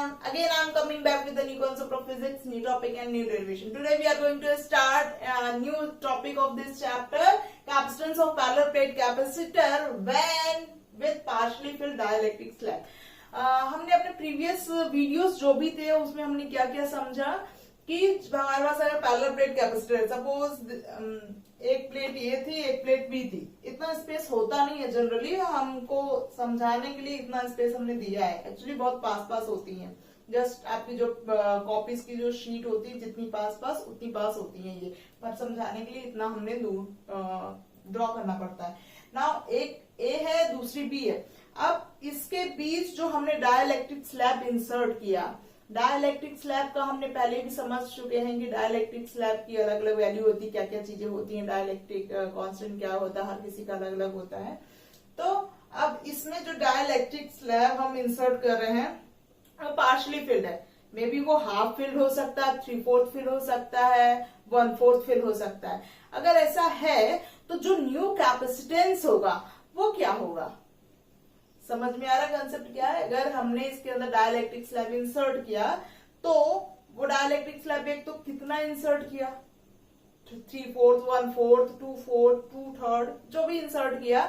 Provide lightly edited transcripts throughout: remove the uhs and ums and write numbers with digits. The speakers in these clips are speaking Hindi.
everyone. Again, I am coming back with a new concept of physics, new topic and new derivation. Today we are going to start a new topic of this chapter, capacitance of parallel plate capacitor when with partially filled dielectric slab. हमने अपने प्रीवियस वीडियोस जो भी थे उसमें हमने क्या क्या समझा कि हमारे पास अगर पैरेलल प्लेट कैपेसिटर है, सपोज एक प्लेट ये थी एक प्लेट बी थी, इतना स्पेस होता नहीं है जनरली, हमको समझाने के लिए इतना स्पेस हमने दिया है। एक्चुअली बहुत पास पास होती हैं, जस्ट आपकी जो कॉपीज की जो शीट होती है जितनी पास पास उतनी पास होती है ये, पर समझाने के लिए इतना हमने दूर ड्रॉ करना पड़ता है। नाउ एक ए है दूसरी बी है। अब इसके बीच जो हमने डाइलेक्ट्रिक स्लैब इंसर्ट किया, डाइलेक्ट्रिक स्लैब का हमने पहले भी समझ चुके हैं कि डाइलेक्ट्रिक स्लैब की अलग अलग वैल्यू होती है, क्या क्या चीजें होती हैं, डाइलेक्ट्रिक कांस्टेंट क्या होता है, हर किसी का अलग अलग होता है। तो अब इसमें जो डाइलेक्ट्रिक स्लैब हम इंसर्ट कर रहे हैं वो पार्शली फिल्ड है। मे बी वो हाफ फिल्ड हो सकता है, 3/4 फिल हो सकता है, 1/4 फिल हो सकता है। अगर ऐसा है तो जो न्यू कैपेसिटेंस होगा वो क्या होगा? समझ में आ रहा कंसेप्ट क्या है? अगर हमने इसके अंदर डाइलेक्ट्रिक स्लैब इंसर्ट किया तो वो डाइलेक्ट्रिक स्लैब एक तो कितना इंसर्ट किया, 3/4, 1/4, 2/4, 2/3 जो भी इंसर्ट किया,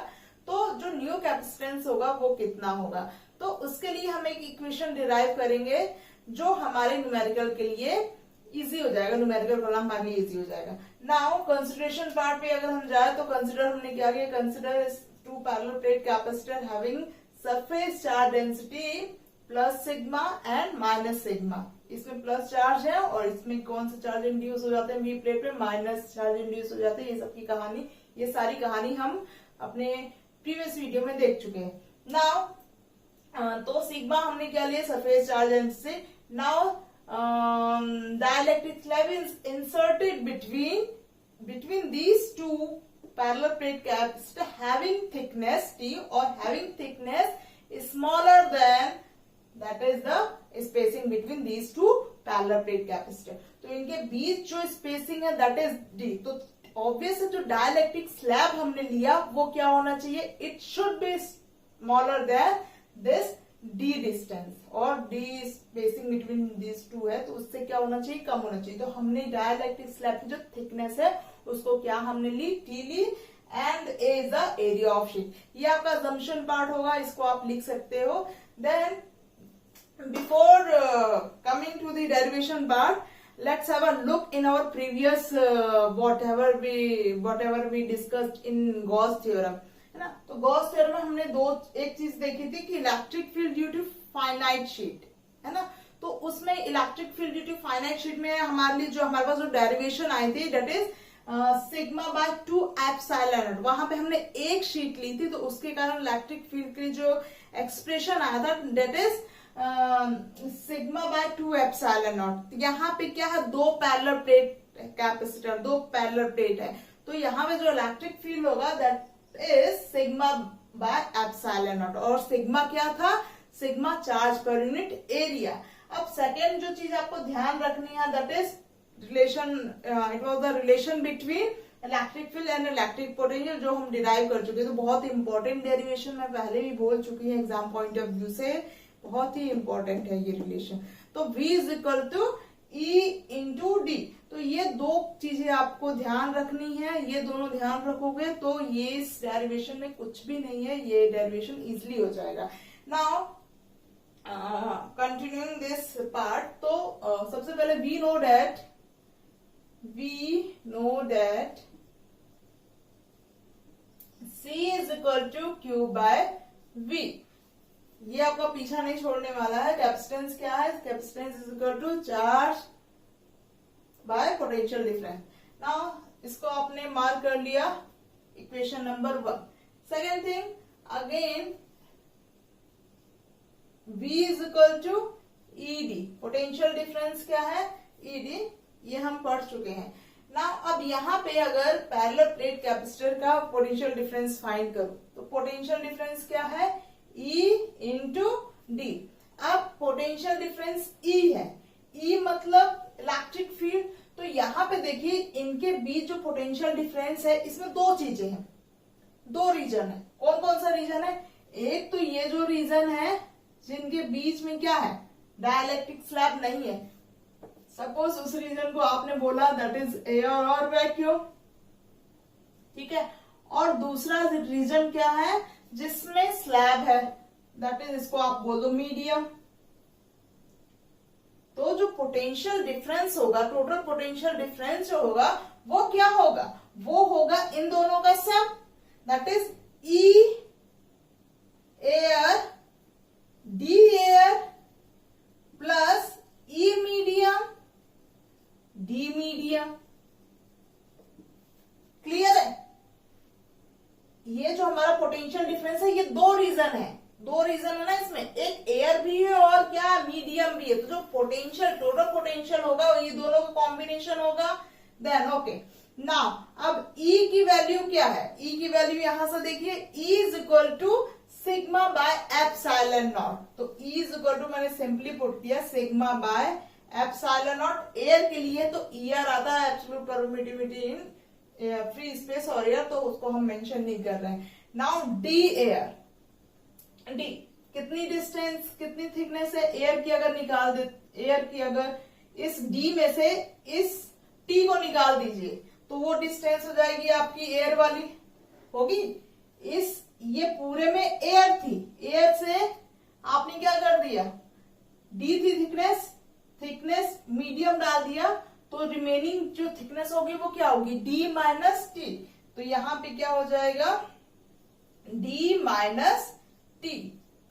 तो जो न्यू कैपेसिटेंस होगा वो कितना होगा। तो उसके लिए हम एक इक्वेशन डिराइव करेंगे जो हमारे न्यूमेरिकल के लिए इजी हो जाएगा, न्यूमेरिकल प्रॉब्लम आगे इजी हो जाएगा। नाउ कंसिडरेशन पार्ट पे अगर हम जाए तो कंसिडर हमने क्या किया, consider two parallel plate capacitor having surface charge density plus sigma and minus sigma. इसमें प्लस चार्ज है और इसमें कौन सा चार्ज इंड्यूस हो जाते हैं बी प्लेट में, माइनस चार्ज इंड्यूस हो जाते हैं। ये सब की कहानी, ये सारी कहानी हम अपने प्रीवियस वीडियो में देख चुके हैं। नाउ तो सिग्मा हमने क्या लिया, surface charge density. Now dielectric slab is inserted between these two parallel plate capacitor having thickness T or having thickness smaller than, that is the spacing between these two parallel plate capacitor। तो इनके बीच जो स्पेसिंग है that is D। तो ऑब्वियस है जो डाइलेक्ट्रिक स्लैब हमने लिया वो क्या होना चाहिए, it should be smaller than this D distance, और D spacing between this two है तो उससे क्या होना चाहिए, कम होना चाहिए। तो हमने डाइलेक्ट्रिक स्लैब की जो थिकनेस है उसको क्या हमने ली, T ली, and A is the area of sheet. ये आपका असम्पशन पार्ट होगा, इसको आप लिख सकते हो। Then before coming to the derivation part, let's have a look in our previous whatever we discussed in Gauss theorem, है ना। तो गॉस थ्योरम में हमने एक चीज देखी थी कि electric field due to finite sheet, है ना। तो उसमें electric field due to finite sheet में हमारे लिए जो हमारे पास जो डेरिवेशन आई थी that is sigma bye 2 epsilon not. वहां पे हमने एक शीट ली थी तो उसके कारण इलेक्ट्रिक फील्ड की जो एक्सप्रेशन आया था that is sigma bye 2 epsilon not. यहाँ पे क्या है, दो पैरेलल प्लेट कैपेसिटर, दो पैरेलल प्लेट है, तो यहाँ पे जो इलेक्ट्रिक फील्ड होगा that is sigma by epsilon not. और सिग्मा क्या था, sigma charge per unit area. अब सेकेंड जो चीज आपको ध्यान रखनी है that is relation, it was the relation between electric field and electric potential जो हम डिराइव कर चुके हैं। तो बहुत इंपॉर्टेंट डेरिवेशन मैं पहले भी बोल चुकी हूँ, एग्जाम पॉइंट ऑफ व्यू से बहुत ही इंपॉर्टेंट है ये रिलेशन। तो V is equal to E into D. तो ये दो चीजें आपको ध्यान रखनी है, ये दोनों ध्यान रखोगे तो ये इस डेरिवेशन में कुछ भी नहीं है, ये डेरिवेशन इजिली हो जाएगा। नाउ कंटिन्यूइंग दिस पार्ट, तो सबसे पहले we know that C is equal to Q by V। ये आपका पीछा नहीं छोड़ने वाला है। कैपेसिटेंस क्या है, capacitance is equal to charge by potential difference. Now इसको आपने मार्क कर लिया, equation number 1। Second thing again V is equal to ED। Potential difference क्या है, ED, ये हम पढ़ चुके हैं। नाउ अब यहाँ पे अगर पैरेलल प्लेट कैपेसिटर का पोटेंशियल डिफरेंस फाइंड करो तो पोटेंशियल डिफरेंस क्या है, E इंटू डी। अब पोटेंशियल डिफरेंस E है, E मतलब इलेक्ट्रिक फील्ड। तो यहाँ पे देखिए इनके बीच जो पोटेंशियल डिफरेंस है इसमें दो चीजें हैं, दो रीजन है। कौन कौन सा रीजन है, एक तो ये जो रीजन है जिनके बीच में क्या है, डाइलेक्ट्रिक स्लैब नहीं है। सपोज उस रीजन को आपने बोला दैट इज एयर और वैक्यूम, ठीक है, और दूसरा रीजन क्या है जिसमें स्लैब है, दैट इज इसको आप बोल दो मीडियम। तो जो पोटेंशियल डिफरेंस होगा, टोटल पोटेंशियल डिफरेंस जो होगा वो क्या होगा, वो होगा इन दोनों का sum, that is E air D air plus E medium D medium. Clear है? ये जो हमारा पोटेंशियल डिफरेंस है ये दो रीजन है ना इसमें, एक एयर भी है और क्या मीडियम भी है। तो जो पोटेंशियल टोटल पोटेंशियल होगा ये दोनों का कॉम्बिनेशन होगा। देन ओके, नाउ अब E की वैल्यू क्या है, E की वैल्यू यहां से देखिए, E is equal to sigma by epsilon naught. तो E इज इक्वल टू मैंने सिंपली पुट किया sigma by epsilon naught. Air के लिए तो ER आता है, absolute permittivity in free space और एयर, तो उसको हम मेंशन नहीं कर रहे हैं। नाउ डी एयर, डी कितनी डिस्टेंस कितनी थिकनेस है एयर की, अगर निकाल दे, एयर की अगर इस डी में से इस टी को निकाल दीजिए तो वो डिस्टेंस हो जाएगी आपकी एयर वाली होगी। इस ये पूरे में एयर थी, एयर से आपने क्या कर दिया, डी थी थिकनेस मीडियम डाल दिया, तो रिमेनिंग जो थिकनेस होगी वो क्या होगी, डी माइनस टी। तो यहां पे क्या हो जाएगा, डी माइनस टी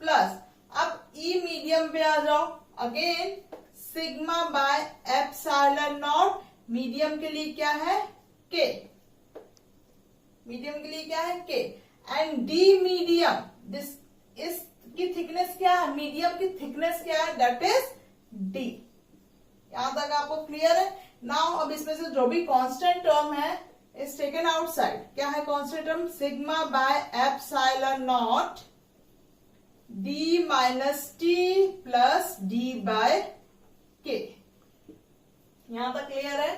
प्लस, अब ई मीडियम पे आ जाओ, again sigma by epsilon not. Medium के लिए क्या है के, मीडियम के लिए क्या है के, एंड डी मीडियम, दिस इसकी थिकनेस क्या है, मीडियम की थिकनेस क्या है, दैट इज डी। यहां तक आपको क्लियर है? नाउ अब इसमें से जो भी कांस्टेंट टर्म है इज टेकन आउटसाइड। क्या है constant term, sigma by epsilon naught D minus T plus D by K. यहां तक क्लियर है?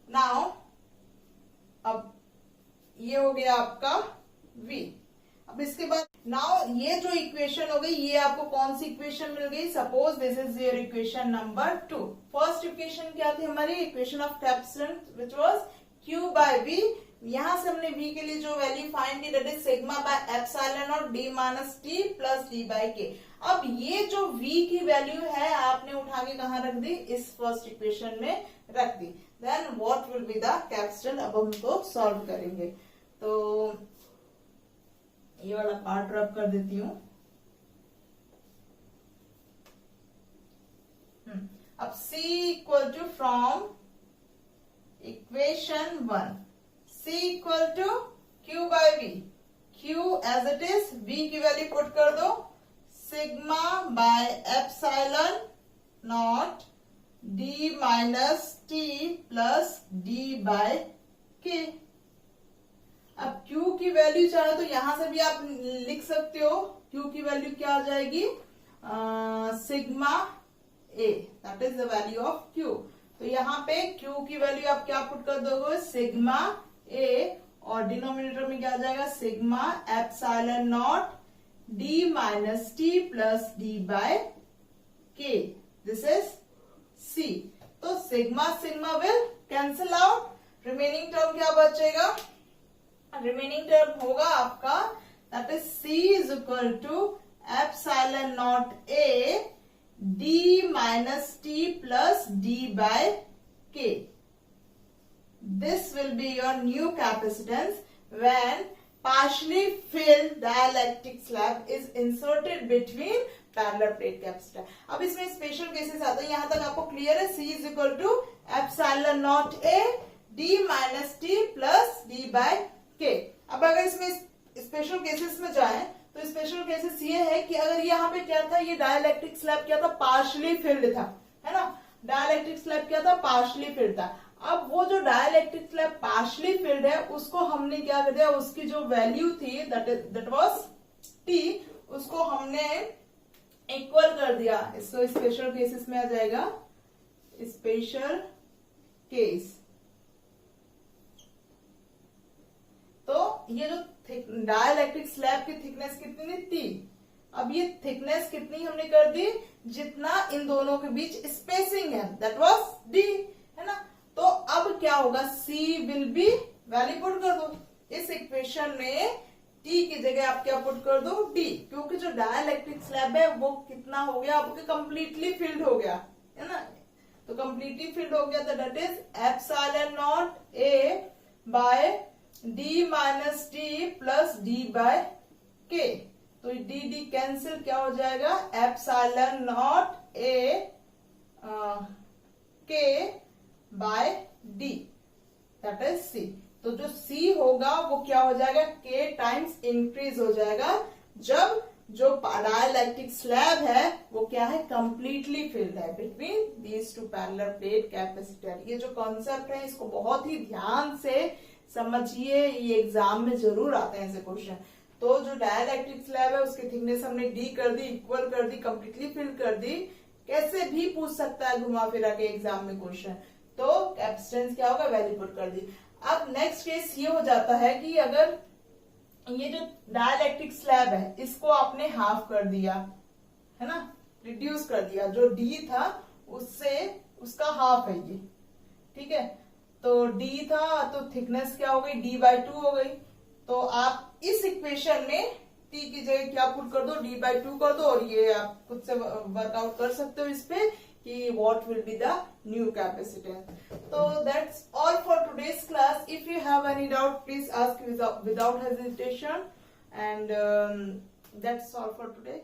नाउ अब ये हो गया आपका V। अब इसके बाद नाउ ये जो इक्वेशन हो गई, ये आपको कौन सी इक्वेशन मिल गई, suppose this is your equation number 2। First equation क्या थी हमारी, equation of capacitance which was Q by V। यहां से हमने V के लिए जो वैल्यू फाइंड की that is sigma by epsilon naught D minus T plus D by K. अब ये जो V की वैल्यू है आपने उठा के कहां रख दी, इस फर्स्ट इक्वेशन में रख दी। Then what will be the capacitance, अब हम तो सॉल्व करेंगे। तो ये वाला पार्ट रब कर देती हूं। अब C equal to from equation 1, C equal to Q by V, Q as it is, V की वैल्यू पुट कर दो, sigma by epsilon naught D minus T plus D by K. अब Q की वैल्यू चाहे तो यहां से भी आप लिख सकते हो, Q की वैल्यू क्या आ जाएगी, sigma A, that is the value of Q। तो यहाँ पे Q की वैल्यू आप क्या पुट कर दोगे, सिग्मा ए, और डिनोमिनेटर में क्या आ जाएगा, sigma epsilon naught D minus T plus D by K, this is C। तो sigma sigma will cancel out, remaining term क्या बचेगा, रिमेनिंग टर्म होगा आपका that is C is equal to epsilon naught A D minus T plus D by K. This will be your new capacitance when partially filled dielectric slab is inserted between parallel plate capacitor। अब इसमें स्पेशल केसेस आते हैं, यहां तक आपको क्लियर है। C is equal to epsilon naught A D minus T plus D by K. अब अगर इसमें स्पेशल केसेस में जाएं तो स्पेशल केसेस ये है कि अगर यहाँ पे क्या था, ये डाइलेक्ट्रिक स्लैब क्या था, पार्शली फिल्ड था, है ना, डाइलेक्ट्रिक स्लैब क्या था, पार्शली फिल्ड था। अब वो जो डाइलेक्ट्रिक स्लैब पार्शली फिल्ड है उसको हमने क्या कर दिया, उसकी जो वैल्यू थी दैट वाज T, उसको हमने इक्वल कर दिया। इसको स्पेशल केसेस में आ जाएगा, स्पेशल केस। तो ये जो डाइलेक्ट्रिक स्लैब की थिकनेस कितनी थी, अब ये थिकनेस कितनी हमने कर दी, जितना इन दोनों के बीच स्पेसिंग है, दैट वाज d, है ना। तो अब क्या होगा, c will be value put कर दो इस इक्वेशन में, t की जगह आप क्या पुट कर दो, d, क्योंकि जो डाइलेक्ट्रिक स्लैब है वो कितना हो गया आपके, कंप्लीटली फिल्ड हो गया, है ना। तो कंप्लीटली फिल्ड हो गया, तो that is epsilon naught a by d minus t plus d by k। तो डी डी कैंसिल, क्या हो जाएगा, epsilon naught a k by d, that is c। तो जो c होगा वो क्या हो जाएगा, k टाइम्स इंक्रीज हो जाएगा, जब जो डाइलेक्ट्रिक स्लैब है वो क्या है, कंप्लीटली फिल्ड है between these two parallel plate capacitor. ये जो कॉन्सेप्ट है इसको बहुत ही ध्यान से समझिए, ये एग्जाम में जरूर आते हैं ऐसे क्वेश्चन। तो जो डाइलेक्ट्रिक स्लैब है उसकी थिकनेस हमने डी कर दी, इक्वल कर दी, कंप्लीटली फिल कर दी, कैसे भी पूछ सकता है घुमा फिरा के एग्जाम में क्वेश्चन। तो कैपेसिटेंस क्या होगा, वैल्यू पुट कर दी। अब नेक्स्ट केस ये हो जाता है कि अगर ये जो डाइलेक्ट्रिक स्लैब है इसको आपने हाफ कर दिया, है ना, रिड्यूस कर दिया, जो डी था उससे उसका हाफ है ये, ठीक है। तो डी था तो थिकनेस क्या हो गई, d/2 हो गई। तो आप इस इक्वेशन में t की जगह क्या पुट कर दो, d/2 कर दो, और ये आप खुद से वर्कआउट कर सकते हो इस पे कि what will be the new capacitance. तो that's all for today's class. If you have any doubt please ask without hesitation, and that's all for today.